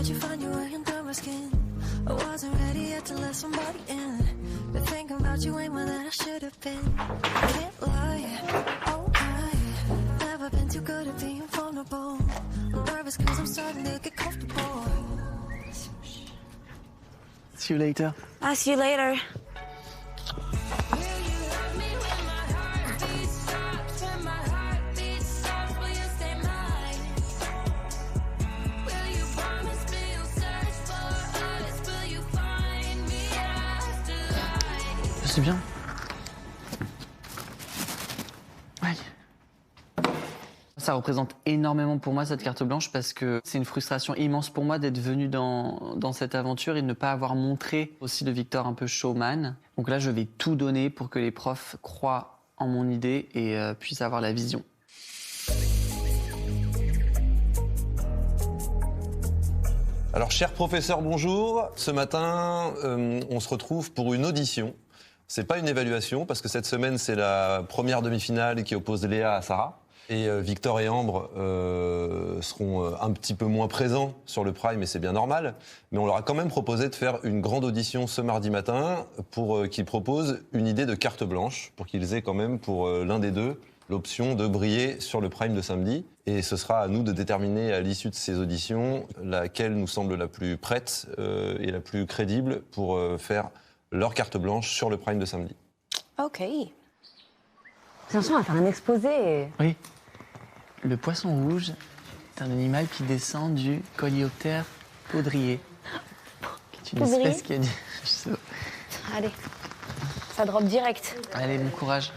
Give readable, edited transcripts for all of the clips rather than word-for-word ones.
how'd you find your way in through my skin? I wasn't ready yet to let somebody in. But thinking about you ain't more than I should have been. I can't lie, oh I never been too good at being vulnerable. I'm nervous cause I'm starting to get comfortable. See you later. I'll see you later. C'est bien. Ouais. Ça représente énormément pour moi cette carte blanche parce que c'est une frustration immense pour moi d'être venu dans cette aventure et de ne pas avoir montré aussi le Victor un peu showman. Donc là, je vais tout donner pour que les profs croient en mon idée et puissent avoir la vision. Alors, cher professeur, bonjour. Ce matin, on se retrouve pour une audition. C'est pas une évaluation, parce que cette semaine, c'est la première demi-finale qui oppose Léa à Sarah. Et Victor et Ambre seront un petit peu moins présents sur le Prime, et c'est bien normal. Mais on leur a quand même proposé de faire une grande audition ce mardi matin pour qu'ils proposent une idée de carte blanche, pour qu'ils aient quand même, pour l'un des deux, l'option de briller sur le Prime de samedi. Et ce sera à nous de déterminer à l'issue de ces auditions laquelle nous semble la plus prête et la plus crédible pour faire leur carte blanche sur le Prime de samedi. Ok. Attention, on va faire un exposé. Oui. Le poisson rouge est un animal qui descend du coléoptère poudrier. C'est une Poudrier. espèce qui a dit... Allez, ça drop direct. Allez, bon courage.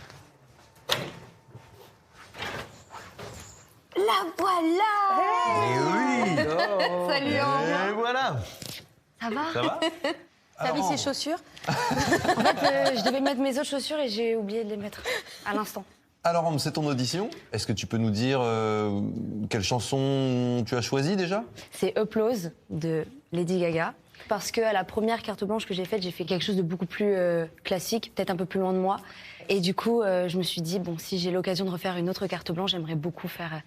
La voilà. Et oui. Salut Ambre. Et voilà. Ça va? Ça va? T'as vu ses chaussures? En fait, je devais mettre mes autres chaussures et j'ai oublié de les mettre à l'instant. Alors, Ambre, c'est ton audition. Est-ce que tu peux nous dire quelle chanson tu as choisie déjà? C'est Applause de Lady Gaga. Parce que à la première carte blanche que j'ai faite, j'ai fait quelque chose de beaucoup plus classique, peut-être un peu plus loin de moi. Et du coup, je me suis dit, bon, si j'ai l'occasion de refaire une autre carte blanche, j'aimerais beaucoup faire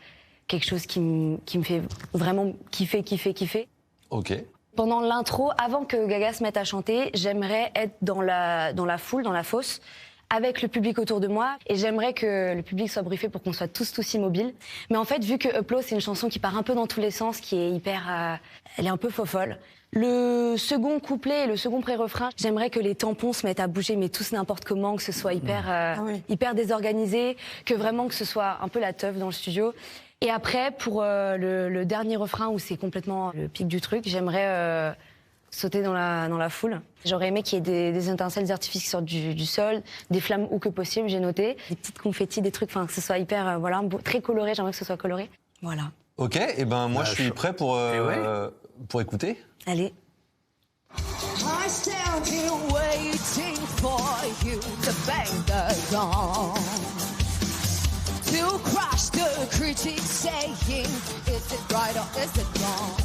quelque chose qui me fait vraiment kiffer. Ok. Pendant l'intro, avant que Gaga se mette à chanter, j'aimerais être dans la foule, dans la fosse, avec le public autour de moi. Et j'aimerais que le public soit briefé pour qu'on soit tous immobiles. Mais en fait, vu que Applause, c'est une chanson qui part un peu dans tous les sens, qui est hyper... elle est un peu fofolle. Le second couplet et le second pré-refrain, j'aimerais que les tampons se mettent à bouger, mais tous n'importe comment, que ce soit hyper désorganisé, que vraiment que ce soit un peu la teuf dans le studio. Et après, pour le dernier refrain, où c'est complètement le pic du truc, j'aimerais sauter dans la foule. J'aurais aimé qu'il y ait des étincelles d'artifice qui sortent du sol, des flammes où que possible, j'ai noté. Des petites confettis, des trucs, enfin, que ce soit hyper, très coloré, j'aimerais que ce soit coloré. Voilà. Ok, et ben moi je suis prêt pour écouter. Allez. I stand here waiting for you to bang the gong, to crush the critics saying, is it right or is it wrong?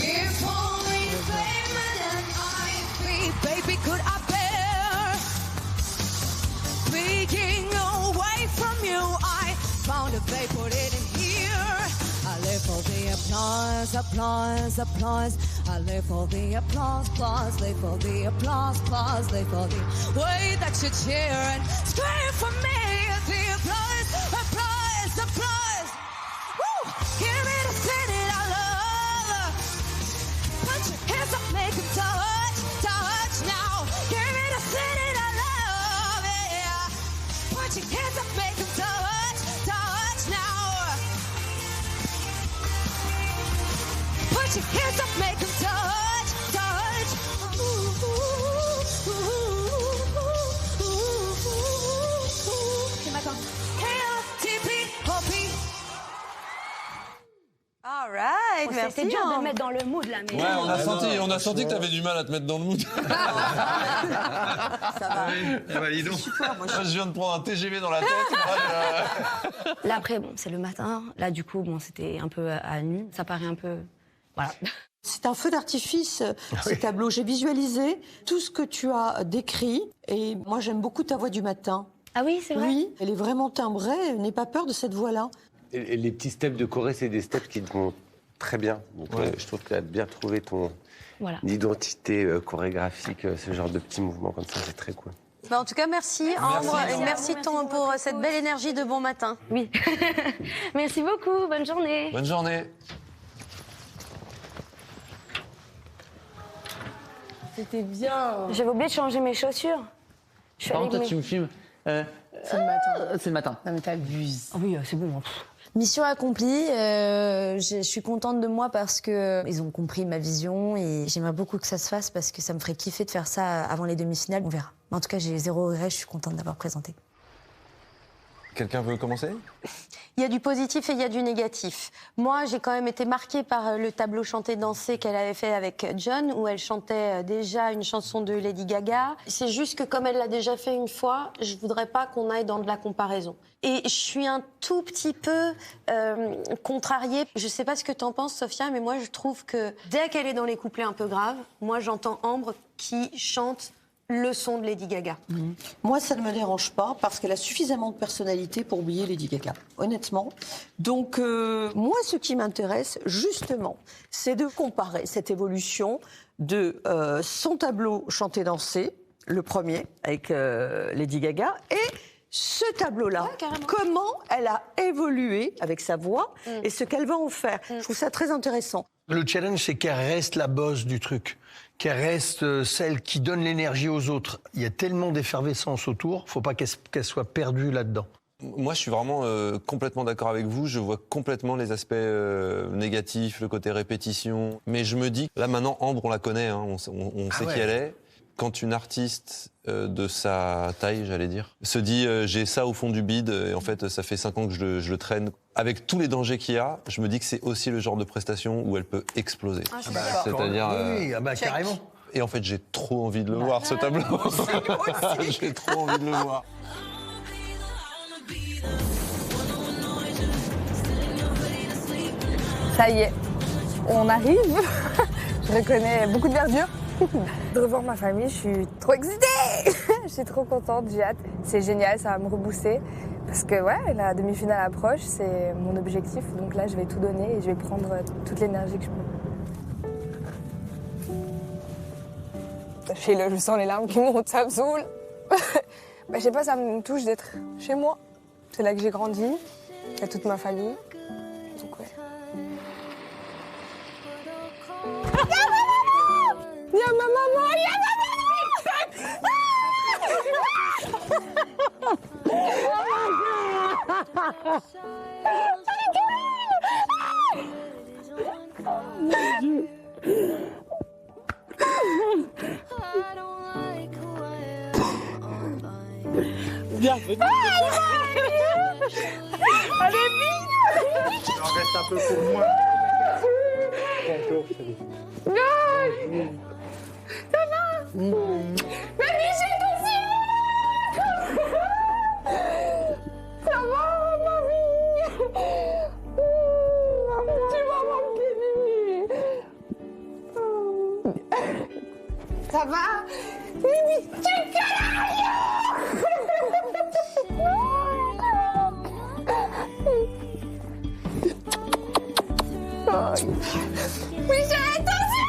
If only fame than I be, baby, could I bear being away from you? I found a way, put it in here. I live for the applause, applause, applause. I live for the applause, applause. Live for the applause, applause. Live for the way that you cheer and scream for me. The applause, applause, applause. Woo! Give me the city I love. Put your hands up, make them touch, touch now. Give me the city I love, yeah. Put your hands up, make them touch, touch now. Put your hands up, make them touch, touch. Ooh, ooh, ooh, ooh, ooh, ooh. Okay, back on. K-O-T-P-O-P. All right, merci. C'est dur de me mettre dans le mood, là. Mais Ouais, on a senti que t'avais du mal à te mettre dans le mood. Ça va. Ah bah, dis donc. Moi, je viens de prendre un TGV dans la tête. là, après, bon, c'est le matin. Là, du coup, bon, c'était un peu à nu. Ça paraît un peu... Voilà. C'est un feu d'artifice, ces tableaux. J'ai visualisé tout ce que tu as décrit. Et moi, j'aime beaucoup ta voix du matin. Ah oui, c'est vrai? Oui, elle est vraiment timbrée. N'aie pas peur de cette voix-là. Et les petits steps de Corée, c'est des steps qui te très bien. Donc, je trouve que tu as bien trouvé ton identité chorégraphique, ce genre de petits mouvements comme ça, c'est très cool. En tout cas, merci Ambre, et merci pour cette belle énergie de bon matin. Oui. Merci beaucoup, bonne journée. Bonne journée. C'était bien. J'avais oublié de changer mes chaussures. Je suis Par avec contre, toi, mes- tu me filmes. C'est le matin. C'est le matin. Non mais t'abuses. Ah oui, c'est bon. Mission accomplie. Je suis contente de moi parce que ils ont compris ma vision et j'aimerais beaucoup que ça se fasse parce que ça me ferait kiffer de faire ça avant les demi-finales. On verra. Mais en tout cas, j'ai zéro regret. Je suis contente d'avoir présenté. Quelqu'un veut commencer? Il y a du positif et il y a du négatif. Moi, j'ai quand même été marquée par le tableau chanté-dansé qu'elle avait fait avec John, où elle chantait déjà une chanson de Lady Gaga. C'est juste que comme elle l'a déjà fait une fois, je voudrais pas qu'on aille dans de la comparaison. Et je suis un tout petit peu contrariée. Je sais pas ce que t'en penses, Sophia, mais moi, je trouve que dès qu'elle est dans les couplets un peu graves, moi, j'entends Ambre qui chante le son de Lady Gaga. Moi, ça ne me dérange pas parce qu'elle a suffisamment de personnalité pour oublier Lady Gaga, honnêtement. Donc, moi, ce qui m'intéresse, justement, c'est de comparer cette évolution de son tableau chanté-dansé, le premier, avec Lady Gaga, et ce tableau-là, comment elle a évolué avec sa voix et ce qu'elle va en faire. Je trouve ça très intéressant. Le challenge, c'est qu'elle reste la boss du truc, qu'elle reste celle qui donne l'énergie aux autres. Il y a tellement d'effervescence autour, faut pas qu'elle soit perdue là-dedans. Moi, je suis vraiment complètement d'accord avec vous. Je vois complètement les aspects négatifs, le côté répétition. Mais je me dis, là maintenant, Ambre, on la connaît, hein, on sait qui elle est. Quand une artiste de sa taille, j'allais dire, se dit j'ai ça au fond du bide, et en fait ça fait 5 ans que je le traîne, avec tous les dangers qu'il y a, je me dis que c'est aussi le genre de prestation où elle peut exploser. C'est-à-dire... Oui, carrément. Et en fait j'ai trop envie de le voir, ce tableau. J'ai trop envie de le voir. Ça y est, on arrive. Je reconnais beaucoup de verdure. De revoir ma famille, je suis trop excitée. Je suis trop contente, j'ai hâte. C'est génial, ça va me rebooster. Parce que ouais, la demi-finale approche, c'est mon objectif. Donc là, je vais tout donner et je vais prendre toute l'énergie que je peux. Je sens les larmes qui montent, ça me saoule. Je sais pas, ça me touche d'être chez moi. C'est là que j'ai grandi, il y a toute ma famille. Donc ouais. Il y a ma maman, il y a ma Bienvenue. Allez, vite. Il en reste un peu pour moi. Bonjour, salut. Ça va? Mamie, j'ai ton Ça va, mamie? Tu m'as manqué. Ça va? Mimi, tu Oui, j'ai attention.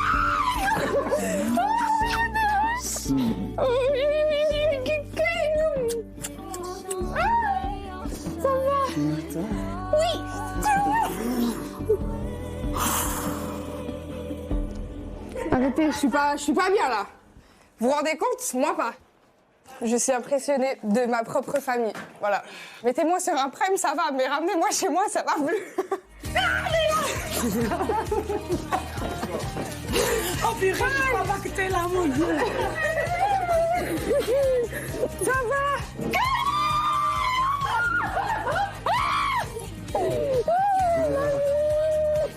Ça va? Oui. Arrêtez, je suis pas bien là. Vous vous rendez compte? Moi pas. Je suis impressionnée de ma propre famille. Voilà. Mettez-moi sur un prime, ça va, mais ramenez-moi chez moi, ça va plus. Oh purée, je crois pas que t'es là, mon Dieu. Ça va?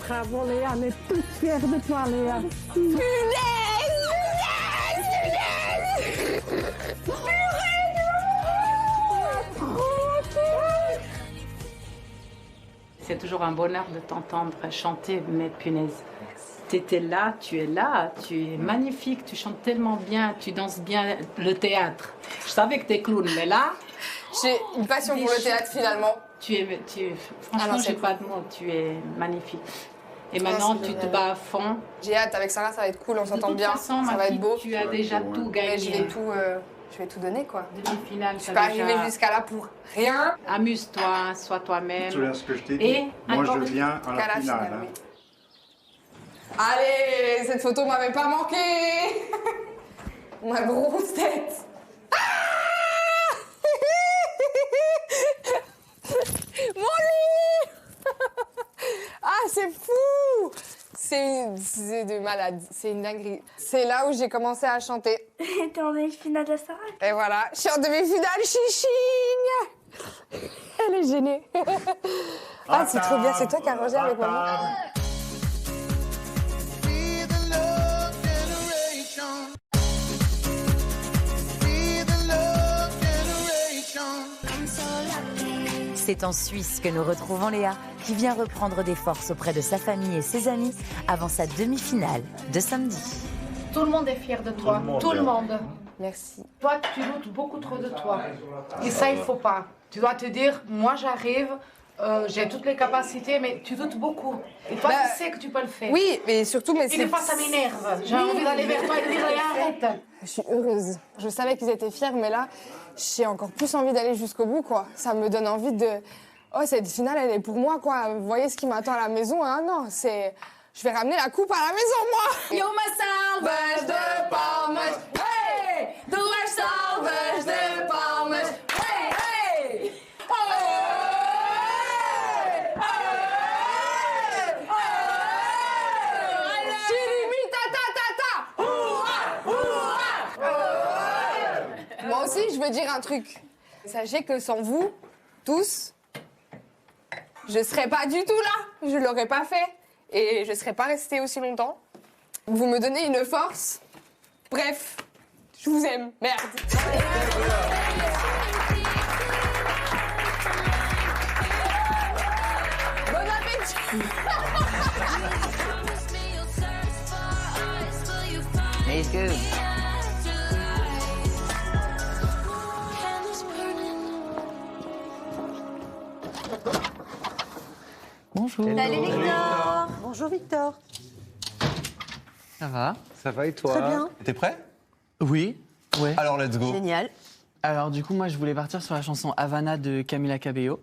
Bravo Léa, on est toute fiers de toi Léa. C'est toujours un bonheur de t'entendre chanter, mais punaise. T'étais là, tu es magnifique, tu chantes tellement bien, tu danses bien le théâtre. Je savais que t'es clown, mais là... J'ai une passion pour le théâtre finalement. Franchement, j'ai pas de mots, tu es magnifique. Et maintenant, tu te bats à fond. J'ai hâte, avec Sarah, ça va être cool, on s'entend bien, façon, ça va être beau. Tu as déjà tout gagné. Mais je vais tout donner, quoi. Demi-finale, je suis pas arrivée jusqu'à là pour rien. Amuse-toi, sois toi-même. Tu vois ce que je t'ai dit. Moi, je viens à la finale. Oui. Allez, cette photo m'avait pas manqué. Ma grosse tête. Mon lit. Ah, c'est fou. C'est de malade, c'est une dinguerie. C'est là où j'ai commencé à chanter. T'es en demi-finale de Sarah. Et voilà, je suis en demi-finale, chichigne. Elle est gênée. Ah, c'est trop bien, c'est toi qui as rangé avec moi. C'est en Suisse que nous retrouvons Léa, qui vient reprendre des forces auprès de sa famille et ses amis avant sa demi-finale de samedi. Tout le monde est fier de toi, tout le monde. Merci. Toi, tu doutes beaucoup trop de toi. Et ça, il faut pas. Tu dois te dire, moi j'arrive, j'ai toutes les capacités, mais tu doutes beaucoup. Et toi, tu sais que tu peux le faire. Oui, mais surtout... Et des fois, ça m'énerve. J'ai envie d'aller vers toi et de dire, Léa, arrête. Je suis heureuse. Je savais qu'ils étaient fiers, mais là, j'ai encore plus envie d'aller jusqu'au bout, quoi. Ça me donne envie de... Oh, cette finale, elle est pour moi, quoi. Vous voyez ce qui m'attend à la maison, hein? Non, c'est... Je vais ramener la coupe à la maison, moi. Yo, ma salvage de palmas, hey! Du és salvage de palmas, hey, hey! Moi aussi, je veux dire un truc. Sachez que sans vous, tous, je serais pas du tout là. Je l'aurais pas fait. Et je serais pas restée aussi longtemps. Vous me donnez une force. Bref, je vous aime. Merde. Bon appétit. It's good. Bonjour. Salut Victor. Bonjour Victor. Ça va? Ça va et toi? Très bien. T'es prêt? Oui. Ouais. Alors, let's go. Génial. Alors du coup, moi, je voulais partir sur la chanson Havana de Camila Cabello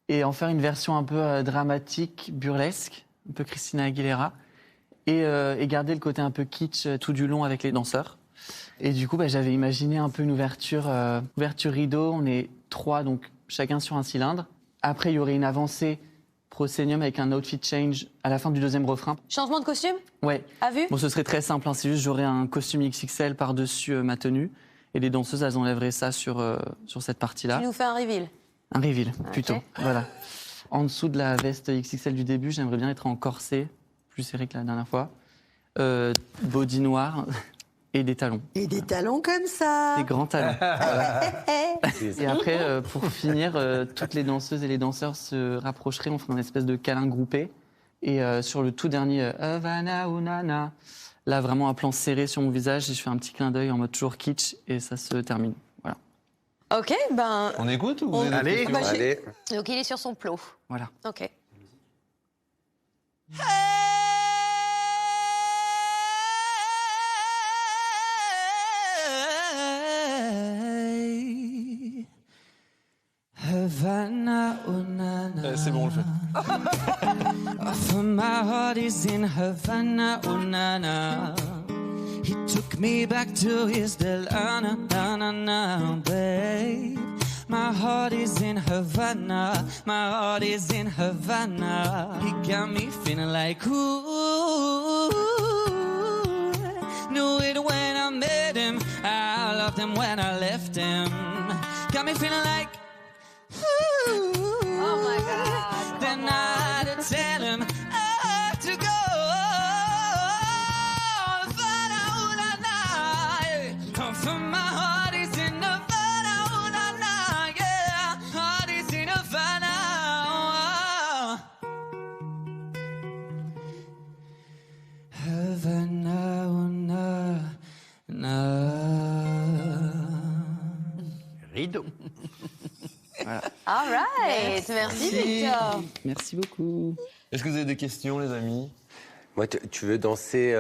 et en faire une version un peu dramatique, burlesque, un peu Christina Aguilera, et garder le côté un peu kitsch tout du long avec les danseurs. Et du coup, j'avais imaginé un peu une ouverture rideau. On est 3, donc chacun sur un cylindre. Après, il y aurait une avancée proscenium avec un outfit change à la fin du deuxième refrain. Changement de costume? Ouais. À vue? Bon, ce serait très simple, hein, c'est juste j'aurais un costume XXL par-dessus ma tenue et les danseuses, elles enlèveraient ça sur cette partie-là. Tu nous fais un reveal? Un reveal, plutôt. Ok. Voilà. En dessous de la veste XXL du début, j'aimerais bien être en corset, plus serré que la dernière fois. Body noir et des talons. Et des talons comme ça. Des grands talons. Voilà. Et après, pour finir, toutes les danseuses et les danseurs se rapprocheraient, on ferait une espèce de câlin groupé. Et sur le tout dernier Havana ou Nana, là vraiment un plan serré sur mon visage et je fais un petit clin d'œil en mode toujours kitsch et ça se termine. Voilà. Ok, ben... On écoute ou vous avez Allez, d'autres questions? Allez. Donc il est sur son plot. Voilà. Ok. Havana, oh nana. C'est bon, je For my heart is in Havana, oh nana. He took me back to his Delana, na na na, babe. My heart is in Havana, my heart is in Havana. He got me feeling like ooh. Knew it when I met him, I loved him when I left him. Got me feeling like ooh. Oh my God. Then I had to tell him I had to go. For my heart is in Havana, yeah. Heart is in Havana. Havana, Rideau. Voilà. All right. Merci Victor. Merci beaucoup. Est-ce que vous avez des questions, les amis? Moi, tu veux danser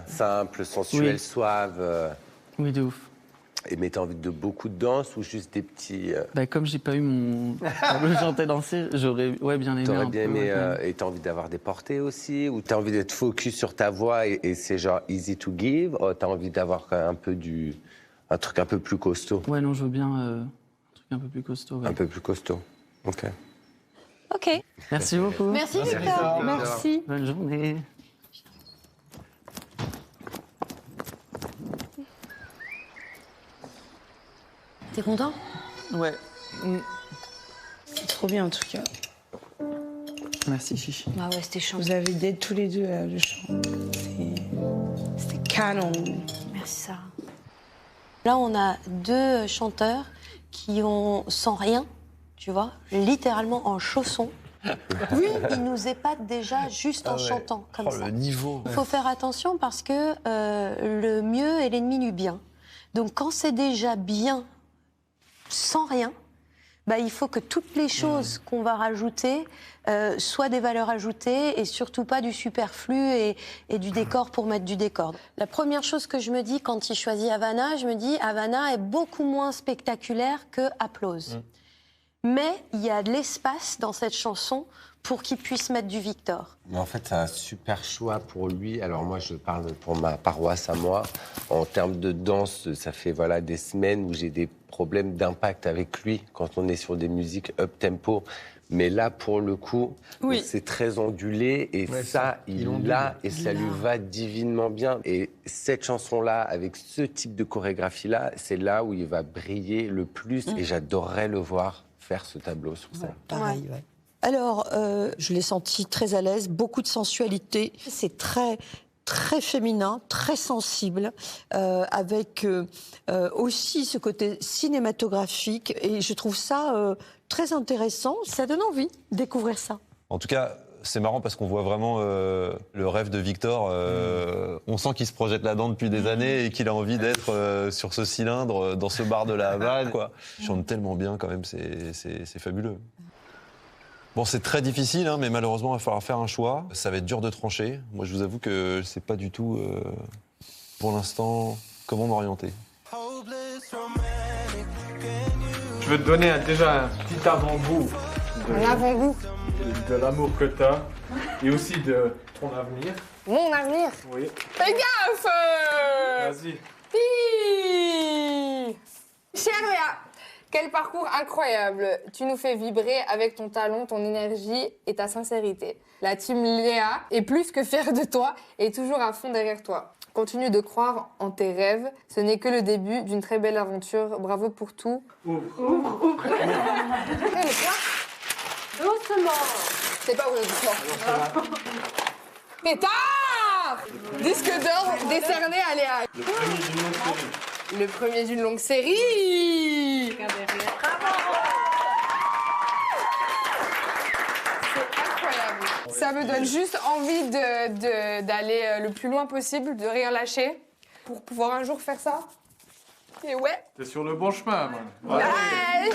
simple, sensuel, suave Oui, de ouf. Mais t'as envie de beaucoup de danse ou juste des petits... Comme j'ai pas eu mon chanter danser, j'aurais bien aimé. T'aurais bien aimé, et t'as envie d'avoir des portées aussi? Ou t'as envie d'être focus sur ta voix et c'est genre easy to give? Ou t'as envie d'avoir un peu un truc un peu plus costaud? Ouais, non, je veux bien un truc un peu plus costaud. Ouais. Un peu plus costaud, ok. Ok. Merci beaucoup. Merci Victor. Merci. Bonne journée. T'es content? Ouais. C'est trop bien en tout cas. Merci Chichi. Ah ouais, c'était chaud. Vous avez d'aide tous les deux le chant. C'était canon. Merci Sarah. Là, on a 2 chanteurs qui ont sans rien, tu vois, littéralement en chaussons. Oui, ils nous épatent déjà juste en chantant comme ça. Le niveau. Il faut faire attention parce que le mieux est l'ennemi du bien. Donc quand c'est déjà bien sans rien, il faut que toutes les choses qu'on va rajouter soient des valeurs ajoutées et surtout pas du superflu et du décor pour mettre du décor. La première chose que je me dis quand il choisit Havana, je me dis Havana est beaucoup moins spectaculaire que Applause. Mais il y a de l'espace dans cette chanson pour qu'il puisse mettre du Victor. Mais en fait, c'est un super choix pour lui. Alors moi, je parle pour ma paroisse à moi. En termes de danse, ça fait des semaines où j'ai des problèmes d'impact avec lui quand on est sur des musiques up-tempo. Mais là, pour le coup, c'est très ondulé et ça, il l'a et ça lui va divinement bien. Et cette chanson-là, avec ce type de chorégraphie-là, c'est là où il va briller le plus et j'adorerais le voir faire ce tableau sur scène. Pareil, ouais. Alors, je l'ai senti très à l'aise, beaucoup de sensualité. C'est très, très féminin, très sensible, avec aussi ce côté cinématographique. Et je trouve ça très intéressant. Ça donne envie de découvrir ça. En tout cas, c'est marrant parce qu'on voit vraiment le rêve de Victor. On sent qu'il se projette là-dedans depuis des années et qu'il a envie d'être sur ce cylindre, dans ce bar de la Havane. Il chante tellement bien quand même, c'est fabuleux. Bon, c'est très difficile, mais malheureusement, il va falloir faire un choix. Ça va être dur de trancher. Moi, je vous avoue que je ne sais pas du tout, pour l'instant, comment m'orienter. Je veux te donner déjà un petit avant-goût. Un avant-goût de l'amour que tu as et aussi de ton avenir. Mon avenir? Oui. Fais gaffe! Vas-y. Chère Léa, quel parcours incroyable. Tu nous fais vibrer avec ton talent, ton énergie et ta sincérité. La team Léa est plus que fière de toi et toujours à fond derrière toi. Continue de croire en tes rêves. Ce n'est que le début d'une très belle aventure. Bravo pour tout. Ouvre. Doucement. C'est pas vrai, doucement. Pétard! Disque d'or décerné à Léa. Le premier d'une longue série. C'est incroyable. Ça me donne juste envie d'aller le plus loin possible, de rien lâcher, pour pouvoir un jour faire ça. Et ouais. T'es sur le bon chemin, moi. Allez.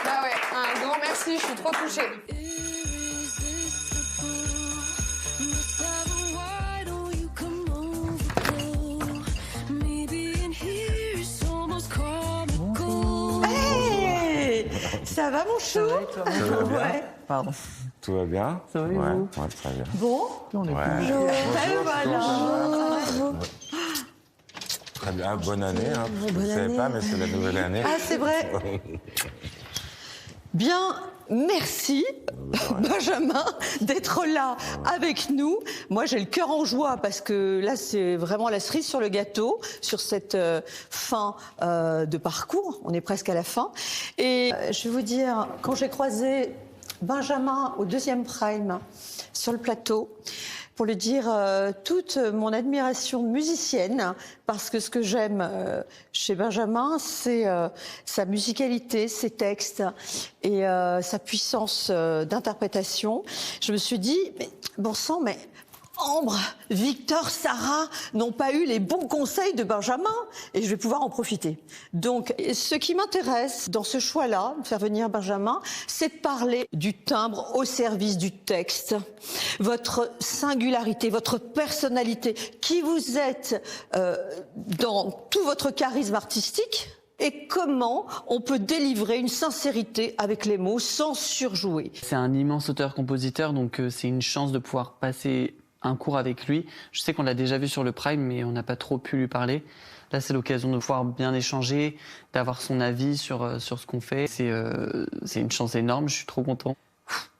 Bah ouais, un grand merci, je suis trop touchée. Hey, ça va mon chou? Ça va bien. Ouais. Pardon. Tout va bien? Ça va, vous? Ouais, très bien. Bon. On est Bonjour. Voilà. Très bien, bonne année. Je Bonne ne savais année. pas, mais c'est la nouvelle année. Ah, c'est vrai. Bien, merci Benjamin d'être là avec nous. Moi, j'ai le cœur en joie parce que là, c'est vraiment la cerise sur le gâteau sur cette fin de parcours. On est presque à la fin. Et je vais vous dire, quand j'ai croisé Benjamin au 2e Prime sur le plateau, pour lui dire toute mon admiration musicienne, parce que ce que j'aime chez Benjamin, c'est sa musicalité, ses textes et sa puissance d'interprétation. Je me suis dit, mais bon sang, mais Ambre, Victor, Sarah n'ont pas eu les bons conseils de Benjamin et je vais pouvoir en profiter. Donc, ce qui m'intéresse dans ce choix-là, de faire venir Benjamin, c'est de parler du timbre au service du texte. Votre singularité, votre personnalité, qui vous êtes dans tout votre charisme artistique et comment on peut délivrer une sincérité avec les mots sans surjouer. C'est un immense auteur-compositeur, donc c'est une chance de pouvoir passer un cours avec lui. Je sais qu'on l'a déjà vu sur le Prime, mais on n'a pas trop pu lui parler. Là, c'est l'occasion de pouvoir bien échanger, d'avoir son avis sur ce qu'on fait. C'est une chance énorme, je suis trop content.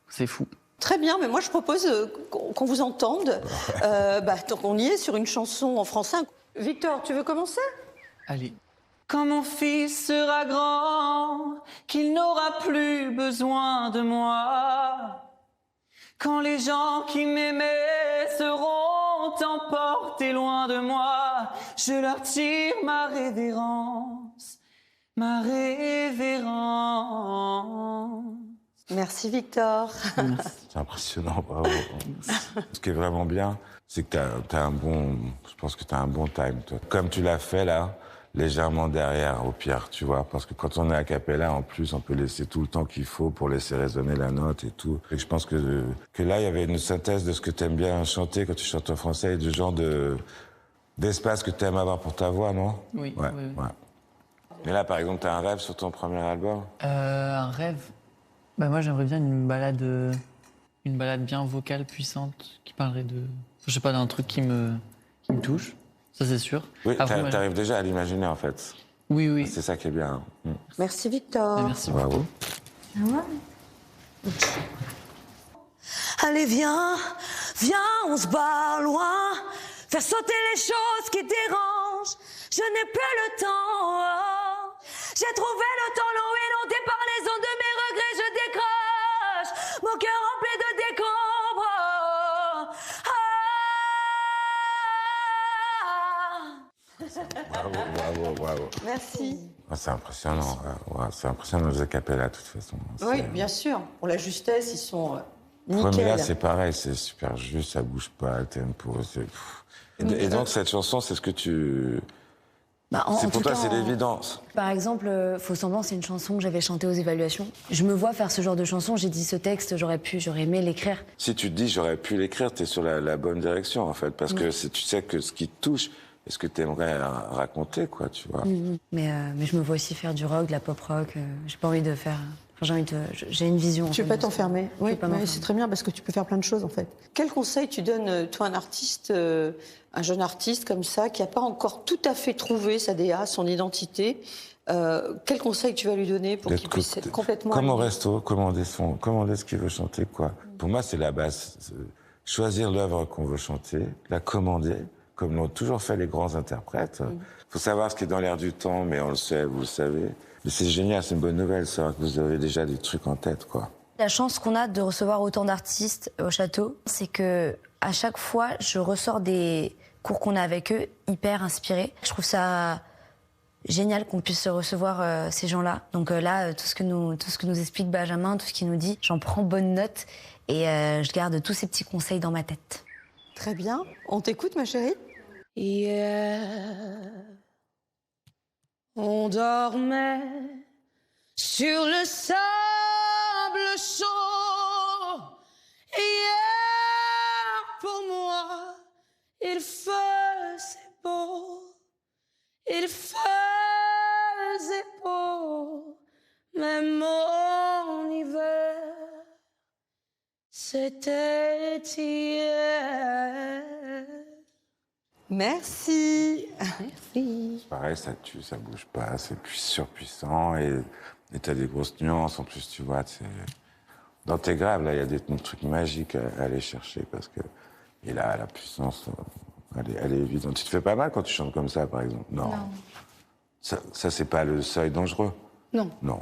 C'est fou. Très bien, mais moi je propose qu'on vous entende. Tant qu'on y est, sur une chanson en français. Victor, tu veux commencer? Allez. Quand mon fils sera grand, qu'il n'aura plus besoin de moi. Quand les gens qui m'aimaient seront emportés loin de moi, je leur tire ma révérence, ma révérence. Merci Victor. C'est impressionnant, bravo. Ce qui est vraiment bien, c'est que t'as un bon... Je pense que t'as un bon time, toi. Comme tu l'as fait, là, légèrement derrière, au pire, tu vois. Parce que quand on est a cappella, en plus, on peut laisser tout le temps qu'il faut pour laisser résonner la note et tout. Et je pense que là, il y avait une synthèse de ce que t'aimes bien chanter quand tu chantes en français et du genre d'espace que t'aimes avoir pour ta voix, non? Oui, ouais, oui. Ouais. Et là, par exemple, t'as un rêve sur ton premier album? Un rêve? Moi, j'aimerais bien une balade bien vocale, puissante, qui parlerait de... Je sais pas, d'un truc qui me touche. Ça, c'est sûr. Oui, t'arrives déjà à l'imaginer, en fait. Oui, oui. C'est ça qui est bien. Merci, Victor. Merci beaucoup. Bravo. Allez, viens, on se bat loin. Faire sauter les choses qui dérangent. Je n'ai plus le temps. J'ai trouvé le temps long et non déparlaison de mes regrets. Je décroche, mon cœur rempli de décombres. Bravo. Merci. C'est impressionnant. Ouais, c'est impressionnant les a cappella, de toute façon. Oui, bien sûr. Pour la justesse, ils sont nickel. Ouais, mais là, c'est pareil, c'est super juste, ça bouge pas, le tempo. Et donc, cette chanson, c'est ce que tu... c'est pour toi, c'est l'évidence. Par exemple, Faux semblant, c'est une chanson que j'avais chantée aux évaluations. Je me vois faire ce genre de chanson, j'ai dit ce texte, j'aurais aimé l'écrire. Si tu te dis j'aurais pu l'écrire, t'es sur la bonne direction, en fait. Parce que tu sais que ce qui te touche, est ce que t'aimerais raconter, quoi, tu vois. Mais je me vois aussi faire du rock, de la pop rock. J'ai pas envie de faire... j'ai une vision. Tu veux pas t'enfermer? Oui, m'enfermer. c'est très bien parce que tu peux faire plein de choses, en fait. Quel conseil tu donnes, toi, un jeune artiste comme ça, qui n'a pas encore tout à fait trouvé sa DA, son identité? Quel conseil tu vas lui donner pour qu'il puisse être complètement... Comme au resto, commander ce qu'il veut chanter, quoi. Pour moi, c'est la base. Choisir l'œuvre qu'on veut chanter, la commander, comme l'ont toujours fait les grands interprètes. Faut savoir ce qui est dans l'air du temps, mais on le sait, vous le savez. Mais c'est génial, c'est une bonne nouvelle, ça, que vous avez déjà des trucs en tête, quoi. La chance qu'on a de recevoir autant d'artistes au château, c'est que à chaque fois, je ressors des cours qu'on a avec eux hyper inspirés. Je trouve ça génial qu'on puisse recevoir ces gens-là. Donc là, tout ce que nous explique Benjamin, tout ce qu'il nous dit, j'en prends bonne note et je garde tous ces petits conseils dans ma tête. Très bien. On t'écoute, ma chérie? On dormait sur le sable chaud. Hier, pour moi, il faisait beau. Il faisait beau. Même mon hiver, c'était hier. Merci. Merci. Pareil, ça tue, ça bouge pas, c'est surpuissant et t'as des grosses nuances en plus, tu vois. Dans tes graves, là, il y a des trucs magiques à aller chercher parce que. Et là, la puissance, elle est évidente. Tu te fais pas mal quand tu chantes comme ça, par exemple? Non. Ça, c'est pas le seuil dangereux? Non. Non.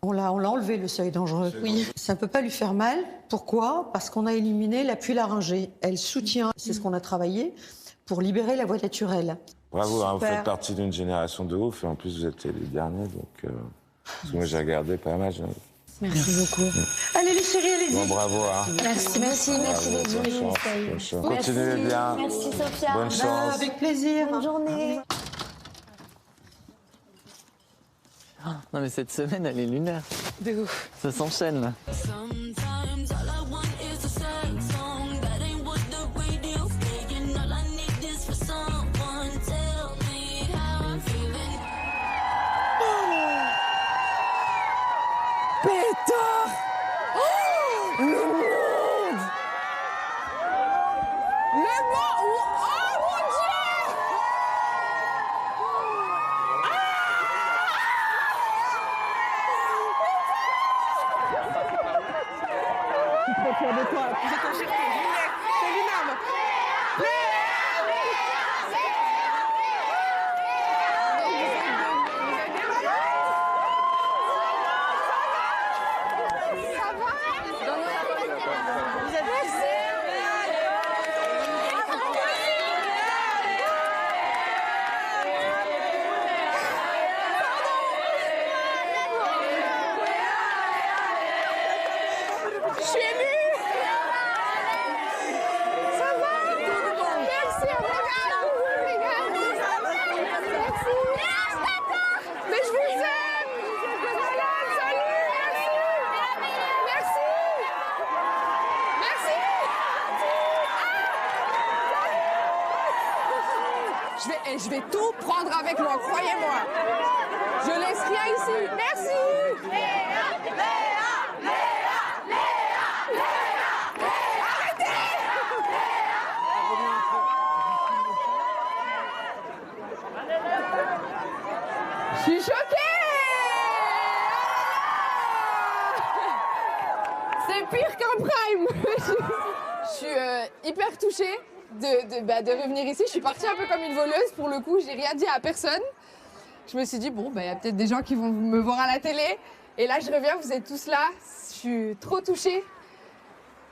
On l'a enlevé, le seuil dangereux. Oui. Ça ne peut pas lui faire mal. Pourquoi? Parce qu'on a éliminé l'appui laryngé. Elle soutient, c'est ce qu'on a travaillé, pour libérer la voix naturelle. Bravo, hein, vous faites partie d'une génération de ouf, et en plus vous êtes les derniers, donc... parce que moi j'ai regardé pas mal. Merci beaucoup. Allez les chéris, allez-y. Bon, bravo. Hein. Merci d'être venus. Continuez bien. Merci Sophia. Bonne chance. Avec plaisir. Bonne journée. Non mais cette semaine, elle est lunaire. De ouf. Ça s'enchaîne là. Pétard! Oh, le monde! Le monde! Oh mon Dieu! Je suis trop fière de toi. Vous êtes en fierté. C'est l'énorme. Je suis émue. Ça va? Merci, regarde. Merci. Mais je vous aime. Salut, merci. Merci. Je vais tout prendre avec moi, croyez-moi. Je laisse rien ici. Merci. Je suis choquée! C'est pire qu'un prime! Je suis hyper touchée de revenir ici. Je suis partie un peu comme une voleuse pour le coup, j'ai rien dit à personne. Je me suis dit, bon, il y a peut-être des gens qui vont me voir à la télé. Et là, je reviens, vous êtes tous là. Je suis trop touchée.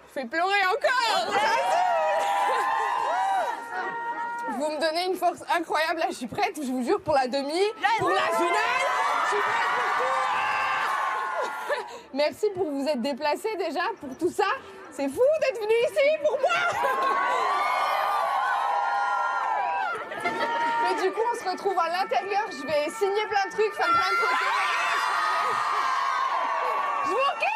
Je fais pleurer encore! Vous me donnez une force incroyable, là je suis prête, je vous jure, pour la demi, pour la finale, je suis prête pour tout. Merci pour vous être déplacés déjà, pour tout ça. C'est fou d'être venu ici pour moi. Mais du coup, on se retrouve à l'intérieur, je vais signer plein de trucs, faire plein de photos. Je vous kiffe.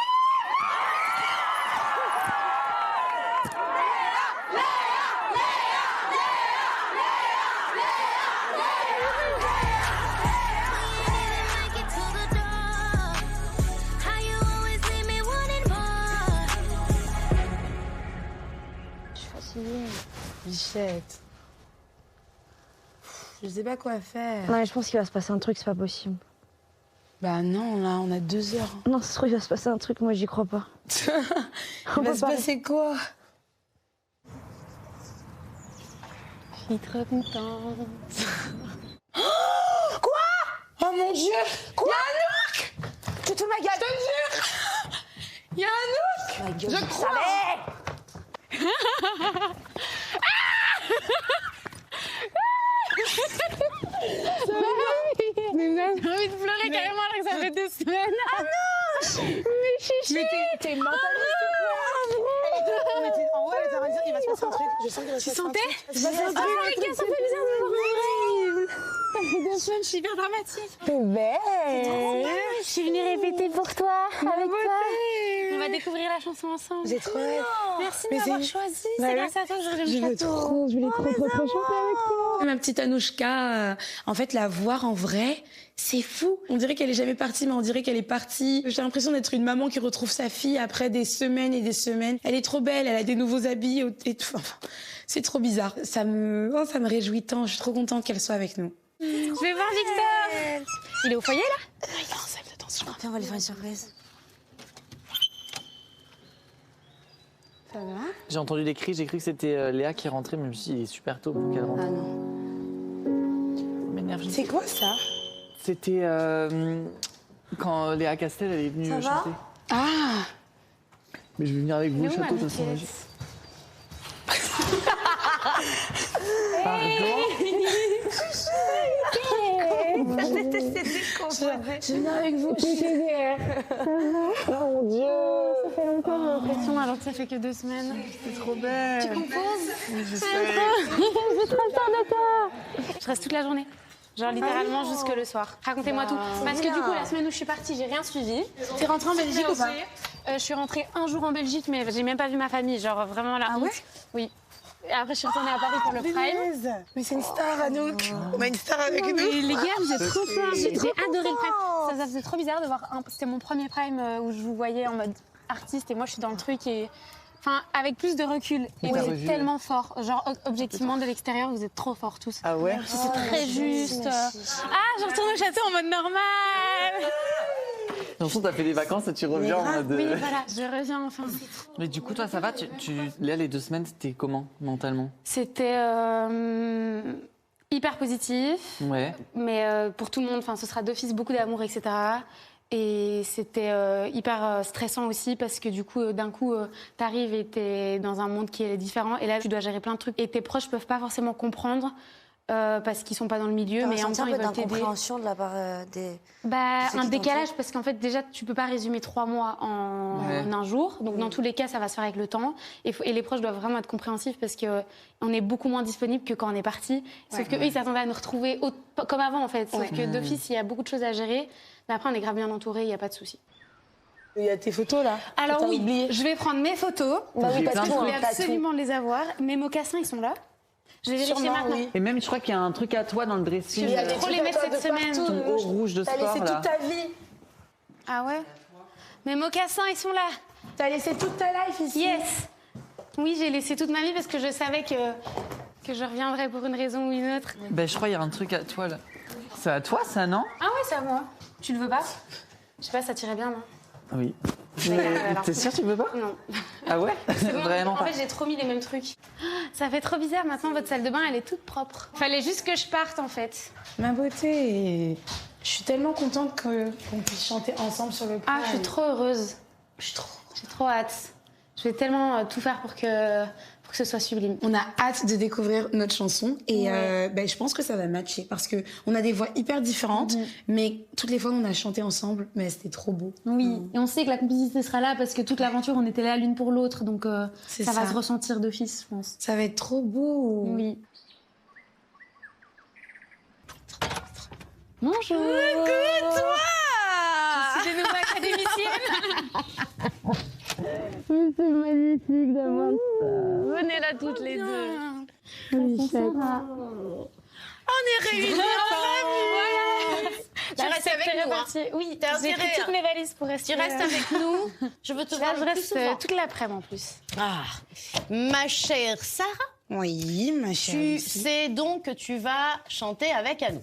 Bichette. Je sais pas quoi faire. Non mais je pense qu'il va se passer un truc, c'est pas possible. Bah non, là, on a 2 heures. Non, c'est trop, il va se passer un truc, moi j'y crois pas. Il va se passer quoi? Je suis trop contente. Quoi? Oh mon Dieu! Quoi? Y'a Anouk! Tu te ma gueule! Je te jure! Y'a Anouk! Ma gueule, je crois! Mais j'ai envie de pleurer carrément alors que ça fait 2 semaines. Ah non! Mais chichi! Mais t'es mentaliste ou quoi? En vrai, elle était en train de dire il va se passer un truc. Je sens qu'il va se passer un truc. Tu sentais? Oh les gars, ça fait bizarre de me voir. Ça fait 2 semaines, je suis hyper dramatique. T'es belle! Je suis venue répéter pour toi, avec toi. On va découvrir la chanson ensemble. J'ai trop hâte. Merci de m'avoir choisi. Bah C'est oui. grâce à toi que j'aurais le Je voulais château. trop chanter avec toi. Ma petite Anouchka, en fait, la voir en vrai, c'est fou. On dirait qu'elle est jamais partie, mais on dirait qu'elle est partie. J'ai l'impression d'être une maman qui retrouve sa fille après des semaines et des semaines. Elle est trop belle, elle a des nouveaux habits et tout. Enfin, c'est trop bizarre. Ça me réjouit tant. Je suis trop contente qu'elle soit avec nous. Je vais voir Victor. Il est au foyer là? Il est en salle d'attention. Viens, on va lui faire une surprise. Ça va? J'ai entendu des cris, j'ai cru que c'était Léa qui rentrait, mais je me suis dit, il est super tôt pour qu'elle rentre. Ah non. M'énerve. C'est quoi ça? C'était quand Léa Castel elle est venue Ça va chanter. Ah! Mais je vais venir avec vous au château de toute façon. Pardon? Je viens avec vous. Oh mon Dieu! fait longtemps, j'ai l'impression, alors que ça fait que 2 semaines. C'est trop belle. Tu composes? Oui, je sais. J'ai trop peur de toi. Je reste toute la journée. Genre littéralement jusque le soir. Racontez-moi tout. Parce que du coup, la semaine où je suis partie, j'ai rien suivi. T'es rentrée en Belgique ou pas? Je suis rentrée un jour en Belgique, mais j'ai même pas vu ma famille. Genre vraiment la honte. Oui. Et après, je suis retournée à Paris pour le Prime. Mais c'est une star, Anouk. On a une star avec nous. Mais les gars, vous êtes trop forts. J'ai adoré le Prime. Ça faisait trop bizarre de voir. C'était mon premier Prime où je vous voyais en mode artiste et moi, je suis dans le truc et. Enfin, avec plus de recul. Et vous êtes tellement forts. Genre, objectivement, de l'extérieur, vous êtes trop forts tous. Ah ouais? C'est très juste. Ah, je retourne au château en mode normal. J'ai l'impression que t'as fait des vacances et tu reviens en mode... Oui, voilà, je reviens enfin. Mais du coup, toi, ça va Là, les 2 semaines, c'était comment, mentalement? C'était hyper positif. Ouais. Mais pour tout le monde, ce sera d'office beaucoup d'amour, etc. Et c'était hyper stressant aussi parce que du coup, d'un coup, t'arrives et t'es dans un monde qui est différent. Et là, tu dois gérer plein de trucs. Et tes proches peuvent pas forcément comprendre parce qu'ils sont pas dans le milieu. Mais en même temps, ils veulent t'aider. D'incompréhension de la part des... Un décalage parce qu'en fait, déjà, tu peux pas résumer 3 mois en un jour. Donc, dans tous les cas, ça va se faire avec le temps. Et les proches doivent vraiment être compréhensifs parce qu'on est beaucoup moins disponible que quand on est parti. Sauf qu'eux, ils s'attendaient à nous retrouver comme avant, en fait. Sauf que d'office, il y a beaucoup de choses à gérer. Mais après, on est grave bien entourés, il n'y a pas de souci. Il y a tes photos là. Alors oui, je vais prendre mes photos. Bah oui, parce que je voulais absolument les avoir. Mes mocassins, ils sont là. Je vais vérifier maintenant. Et même, je crois qu'il y a un truc à toi dans le dressing. Je vais trop les mettre cette semaine. Ton haut rouge de sport, là. T'as laissé toute ta vie. Ah ouais? Mes mocassins, ils sont là. T'as laissé toute ta life ici. Yes. Oui, j'ai laissé toute ma vie parce que je savais que je reviendrais pour une raison ou une autre. Ben, je crois qu'il y a un truc à toi, là. C'est à toi, ça, non? Ah ouais, c'est à moi. Tu le veux pas? Je sais pas, ça tirait bien, non? Oui. T'es sûre que tu veux pas? Non. Ah ouais? Vraiment en pas. fait, j'ai trop mis les mêmes trucs. Ça fait trop bizarre. Maintenant, votre salle de bain, elle est toute propre. Fallait juste que je parte, en fait. Ma beauté. Je suis tellement contente qu'on puisse chanter ensemble sur le Prime. Ah, je suis trop heureuse. J'ai trop hâte. Je vais tellement tout faire pour que ce soit sublime. On a hâte de découvrir notre chanson et je pense que ça va matcher parce que on a des voix hyper différentes, mais toutes les fois on a chanté ensemble, mais c'était trop beau. Oui, et on sait que la complicité sera là parce que toute l'aventure on était là l'une pour l'autre, donc ça va se ressentir d'office, je pense. Ça va être trop beau. Oui. Bonjour. Écoute-toi. Je suis des nouvelles académiciennes. C'est magnifique d'avoir ça. Venez là toutes les deux. Oui, on est réunis Voilà. Tu restes avec nous, hein. Oui, j'ai pris toutes mes valises pour rester. Tu restes avec nous. Je veux te voir je le plus reste souvent. toute l'après-midi en plus. Ah, ma chère Sarah. Oui, ma chère. Tu sais donc que tu vas chanter avec Anouk.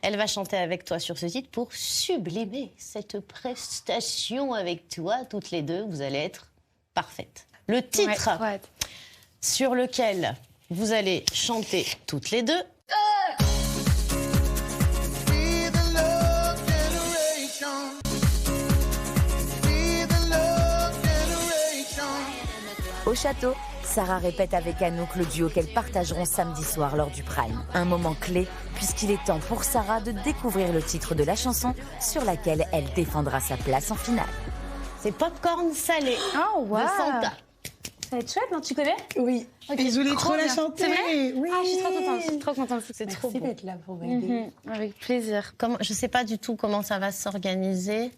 Elle va chanter avec toi sur ce titre pour sublimer cette prestation avec toi. Toutes les deux, vous allez être parfaites. Le titre sur lequel vous allez chanter toutes les deux. Au château, Sarah répète avec Anouk le duo qu'elles partageront samedi soir lors du Prime. Un moment clé, puisqu'il est temps pour Sarah de découvrir le titre de la chanson sur laquelle elle défendra sa place en finale. C'est Popcorn salé de Santa. Ça va être chouette, non? Tu connais? Oui. Okay. Et je voulais trop la chanter. C'est vrai? Oui. Ah, je suis trop contente. Je suis trop contente. C'est trop beau. D'être là pour m'aider. Avec plaisir. Je ne sais pas du tout comment ça va s'organiser,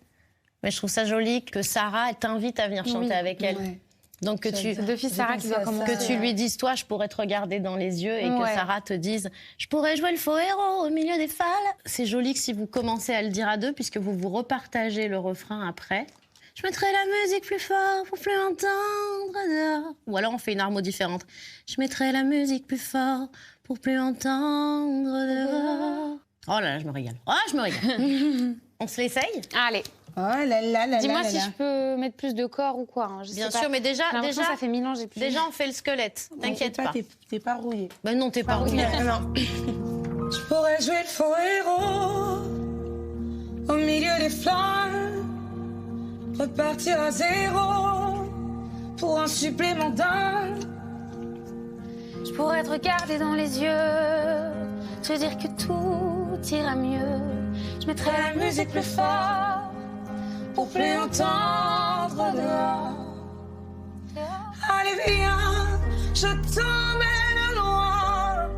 mais je trouve ça joli que Sarah t'invite à venir chanter avec elle. Ouais. Donc que tu lui dises, toi, je pourrais te regarder dans les yeux et que Sarah te dise, je pourrais jouer le faux héros au milieu des phalles. C'est joli que si vous commencez à le dire à deux, puisque vous repartagez le refrain après. Je mettrai la musique plus fort pour plus entendre dehors. Ou alors on fait une harmo différente. Je mettrai la musique plus fort pour plus entendre dehors. Oh là là, je me régale. Oh, je me régale. On se l'essaye? Allez. Oh là là là. Dis-moi si je peux mettre plus de corps ou quoi. Hein. Bien sûr, mais déjà, ça fait 1000 ans, j'ai plus. Déjà, on fait le squelette. T'inquiète pas. T'es pas rouillée. Ben non, t'es pas rouillée. Non. Je pourrais jouer le faux héros au milieu des flammes, repartir à zéro pour un supplément d'âme. Je pourrais te regarder dans les yeux, te dire que tout ira mieux. Je mettrai la musique plus fort pour plus entendre l'autre dehors. Allez viens, je t'emmène loin.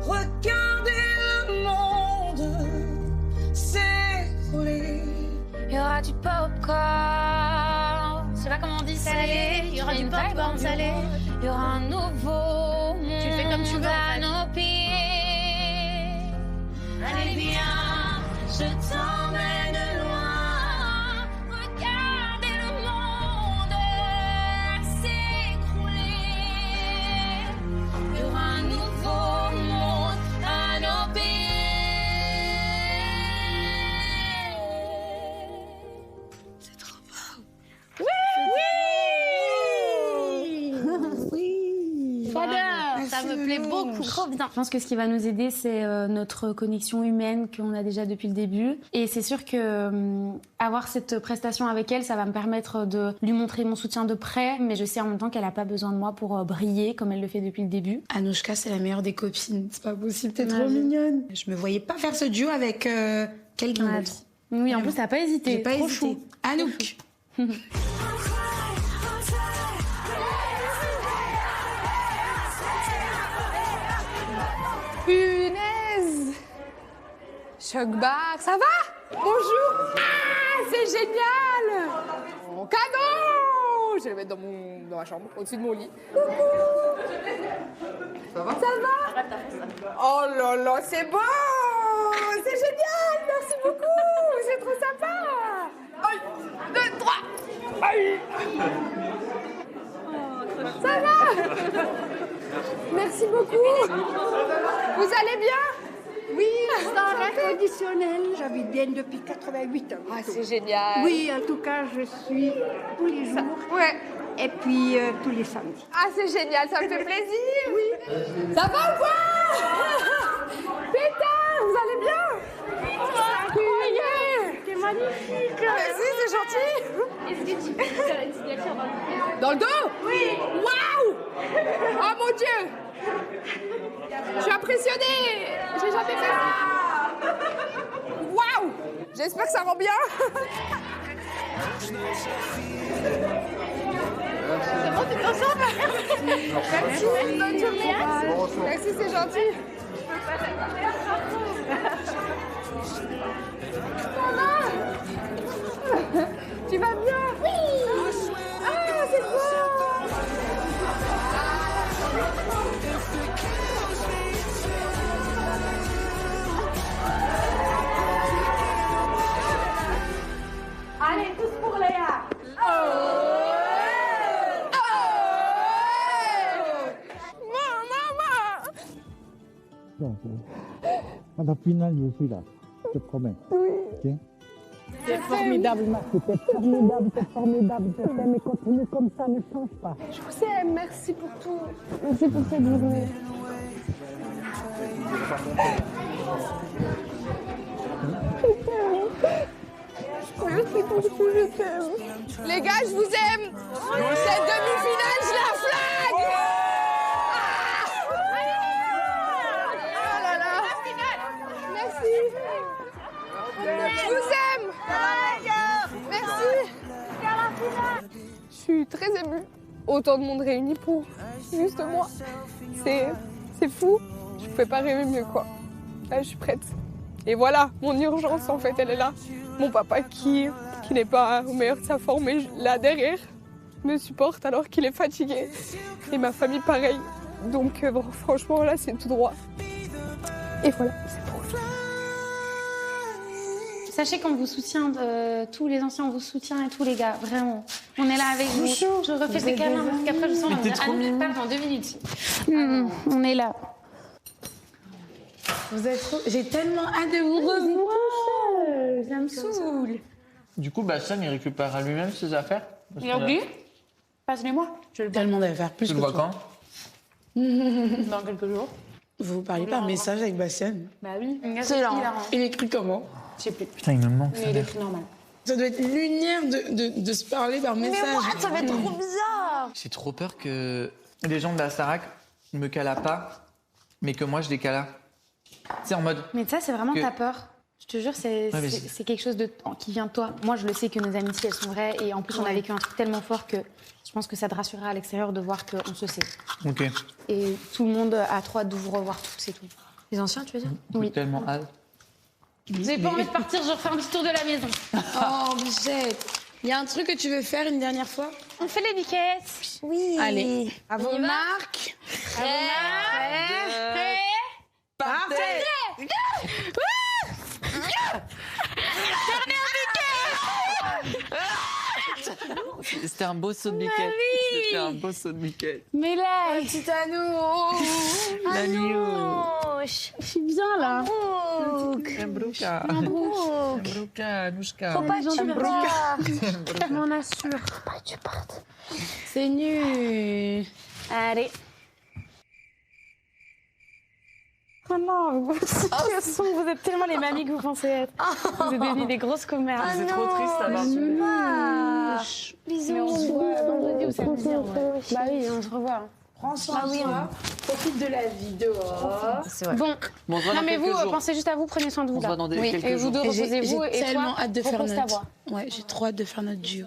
Regardez le monde s'écrouler. Il y aura du popcorn. Je sais pas comment on dit salé. Il y aura du popcorn salé. Il y aura un nouveau monde. Tu fais comme tu veux à nos pieds. Allez viens, je t'emmène loin. Regardez le monde s'écrouler. Il y aura un nouveau monde à nos pieds. C'est trop beau. Ça me plaît beaucoup. Trop bien. Je pense que ce qui va nous aider, c'est notre connexion humaine qu'on a déjà depuis le début. Et c'est sûr que avoir cette prestation avec elle, ça va me permettre de lui montrer mon soutien de près. Mais je sais en même temps qu'elle n'a pas besoin de moi pour briller comme elle le fait depuis le début. Anouchka, c'est la meilleure des copines. C'est pas possible, t'es trop mignonne. Je me voyais pas faire ce duo avec quelqu'un d'autre. Oui, en plus, t'as pas hésité. J'ai pas Trop hésité. chou. Anouk. Punaise! Choc-bar, ça va? Bonjour! Ah, c'est génial! Mon cadeau! Je vais le mettre dans ma chambre, au-dessus de mon lit. Coucou! Ça va? Ça va? Oh là là, c'est beau! C'est génial! Merci beaucoup! C'est trop sympa! 1, 2, 3! Aïe! Ça va? Merci beaucoup! Vous allez bien? Oui, dans l'inconditionnel. J'habite bien depuis 88 ans. Ah, c'est génial! Oui, en tout cas, je suis tous les jours. Ouais. Et puis tous les samedis. Ah, c'est génial, ça me fait plaisir! Oui. Ça va ou quoi? Pétain, vous allez bien? Incroyable! C'est magnifique! Merci, c'est gentil! Est-ce que tu peux faire une signature Dans le dos? Oui! Waouh! Oh mon Dieu! Je suis impressionnée! J'ai jamais fait ça! Waouh! J'espère que ça rend bien! C'est bon, t'es ensemble? Merci, bonne journée! Merci, c'est gentil! Ça va? Tu vas bien? Oui! Ah, c'est beau! Allez, tous pour Léa! À la finale, je suis là. Je te promets. Oui. Ok? C'est formidable, ma C'était formidable, c'est formidable. Je t'aime et continue comme ça, ne change pas. Je vous aime, merci pour tout. Merci pour cette journée. Merci pour tout, je t'aime. Les gars, je vous aime. Cette demi-finale, je la flag. Oh là là. Merci. Je vous aime. Merci. Je suis très émue. Autant de monde réuni pour juste moi. C'est fou. Je pouvais pas rêver mieux, quoi. Là, je suis prête. Et voilà, mon urgence, en fait, elle est là. Mon papa qui n'est pas au meilleur de sa forme, mais là, derrière, me supporte alors qu'il est fatigué. Et ma famille, pareil. Donc, bon, franchement, là, c'est tout droit. Et voilà, c'est pour ça. Sachez qu'on vous soutient, tous les anciens, on vous soutient et tous les gars, vraiment. On est là avec vous. Je refais des câlins parce qu'après, je sens Anouk parle dans 2 minutes. On est là. Vous êtes trop... J'ai tellement hâte de vous revoir. Ça me saoule. Du coup, Bastien, il récupérera lui-même ses affaires. Il a oublié? Passe-les-moi. Je le tellement d'affaires plus Tu que le vois toi. quand? Dans quelques jours. Vous parlez par message avec Bastien? Bah oui. C'est là. Il écrit comment? Je sais plus. Putain, il me manque. Mais il écrit normal. Ça doit être lunaire de se parler par message. Mais moi, ça va être trop bizarre. J'ai trop peur que les gens de la Starac me calent pas, mais que moi je les cala. Tu sais, en mode. Mais ça, c'est vraiment que- ta peur. Je te jure, c'est quelque chose qui vient de toi. Moi, je le sais que nos amitiés, elles sont vraies. Et en plus, on a vécu un truc tellement fort que je pense que ça te rassurera à l'extérieur de voir qu'on se sait. Ok. Et tout le monde a trop hâte de vous revoir tous et tout. Les anciens, tu veux dire? Oui. Tellement hâte. J'ai pas envie de partir, je refais un petit tour de la maison. Oh, Bichette. Il y a un truc que tu veux faire une dernière fois? On fait les biquettes. Oui. Allez. À vos marques. Prêt. Partez. C'était un beau saut de biquette. C'était un beau saut de biquette. Mais là, petit Anou. Anou. Je suis bien là. Mbrouka. Mbrouka, Anouchka. Faut pas que tu partes. Je m'en assure. Faut pas que tu partes. C'est nul. Allez. Oh non, vous êtes tellement les mamies que vous pensez être. Vous êtes devenues des grosses commères. C'est trop triste, ça va. Bisous. Mais on se voit vendredi ou samedi. Bah oui, on se revoit. Prends soin de toi. Profite de la vie dehors. C'est vrai. Bon, on se voit non dans mais vous, quelques jours. pensez juste à vous, prenez soin de vous. On se voit dans oui. quelques Et vous deux, jours. reposez-vous. J'ai Et tellement toi, hâte de faire repose ta notre... voix. Ouais, j'ai trop hâte de faire notre duo.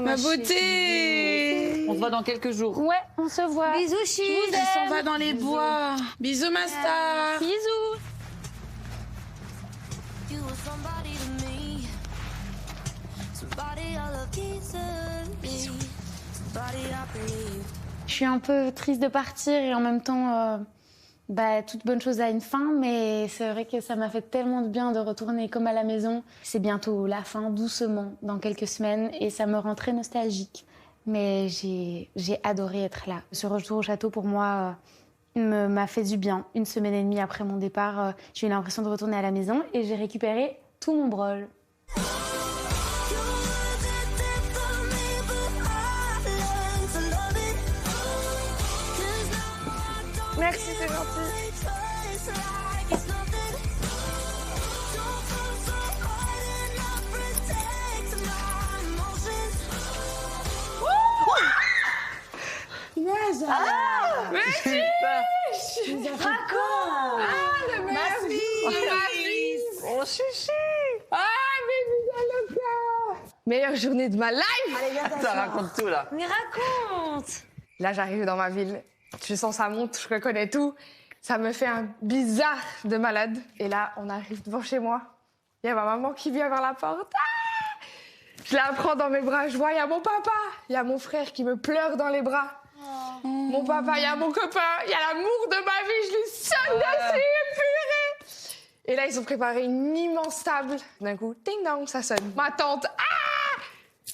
Ma beauté. On se voit dans quelques jours. Ouais, on se voit. Bisous, Chis. On va dans les bois. Bisous, ma star. Bisous. Je suis un peu triste de partir et en même temps, toute bonne chose a une fin, mais c'est vrai que ça m'a fait tellement de bien de retourner comme à la maison. C'est bientôt la fin, doucement, dans quelques semaines, et ça me rend très nostalgique. Mais j'ai adoré être là. Ce retour au château, pour moi, m'a fait du bien. 1 semaine et demie après mon départ, j'ai eu l'impression de retourner à la maison et j'ai récupéré tout mon brol. Merci, c'est gentil. Yes. Merci. Raconte. Le ma vie. Mon chouchou. Mais meilleure journée de ma life. Allez, viens Ça raconte tout là. Mais raconte. Là, j'arrive dans ma ville. Je sens ça monte, je reconnais tout. Ça me fait un bizarre de malade. Et là, on arrive devant chez moi. Il y a ma maman qui vient vers la porte. Ah, je la prends dans mes bras. Je vois, il y a mon papa. Il y a mon frère qui me pleure dans les bras. Oh. Mon papa, il y a mon copain. Il y a l'amour de ma vie. Je lui sonne dessus, purée. Et là, ils ont préparé une immense table. D'un coup, ding dong, ça sonne. Ma tante, ah,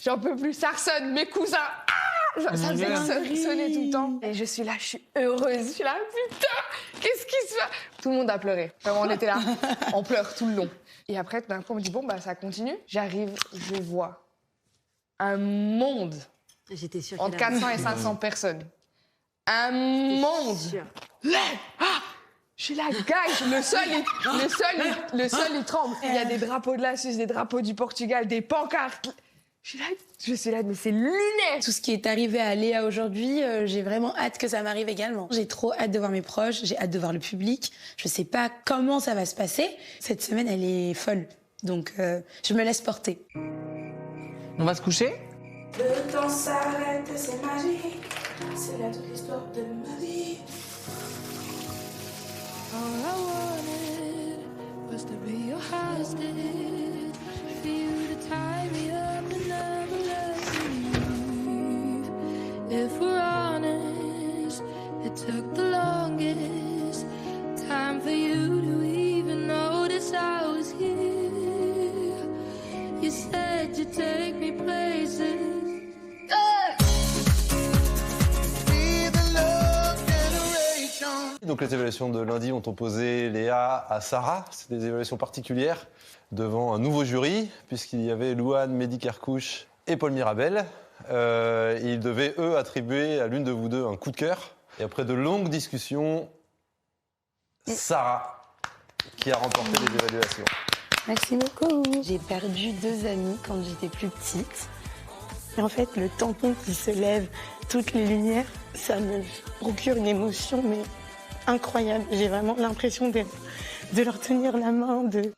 j'en peux plus, ça ressonne. Mes cousins, ah, ça fait sonner tout le temps. Et je suis là, je suis heureuse. Je suis là, putain, qu'est-ce qui se passe? Tout le monde a pleuré. Vraiment, on était là, on pleure tout le long. Et après, tout d'un coup, on me dit, bon, bah, ça continue. J'arrive, je vois un monde. J'étais sûre entre 400 et 500 personnes. Un monde. Je suis là, guys, le sol, il tremble. Il y a des drapeaux de la Suisse, des drapeaux du Portugal, des pancartes. Je suis là, mais c'est lunaire. Tout ce qui est arrivé à Léa aujourd'hui, j'ai vraiment hâte que ça m'arrive également. J'ai trop hâte de voir mes proches, j'ai hâte de voir le public. Je sais pas comment ça va se passer. Cette semaine, elle est folle. Donc, je me laisse porter. On va se coucher? Le temps s'arrête, c'est magique. C'est là toute l'histoire de ma vie. All I wanted was to be your hostage, for you to tie me up and never let me leave. If we're honest, it took the longest time for you to even notice I was here. You said you'd take me places. Donc les évaluations de lundi ont opposé Léa à Sarah. C'est des évaluations particulières devant un nouveau jury, puisqu'il y avait Louane, Mehdi Kerkouche et Paul Mirabel. Ils devaient, eux, attribuer à l'une de vous deux un coup de cœur. Et après de longues discussions, Sarah qui a remporté les évaluations. Merci beaucoup. J'ai perdu 2 amis quand j'étais plus petite. Et en fait, le tampon qui se lève, toutes les lumières, ça me procure une émotion mais incroyable. J'ai vraiment l'impression de leur tenir la main, de